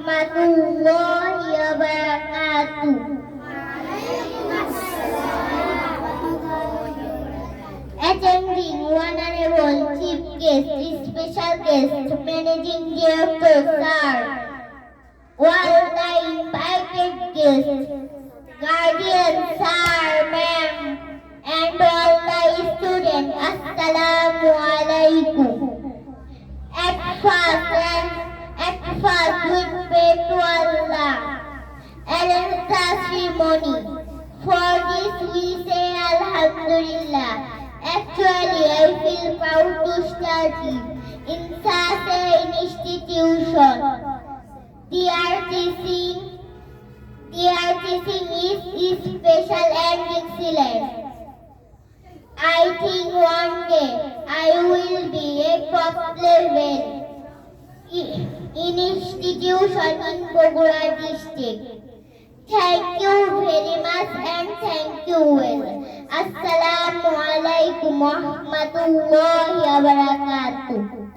warahmatullahi wabarakatuh. Attending honorable chief guest, special guest, managing director sir, all the invited guests, guardian sir, ma'am, and all the students, assalamu alaikum. At first we pray to Allah and enter ceremony. For this we say Alhamdulillah. Actually, I feel proud to study in such an institution. Their teaching is special and excellent. I think one day I will be a top level institution in Bogora district. Thank you very much and thank you well. Assalamu alaikum warahmatullahi wabarakatuh.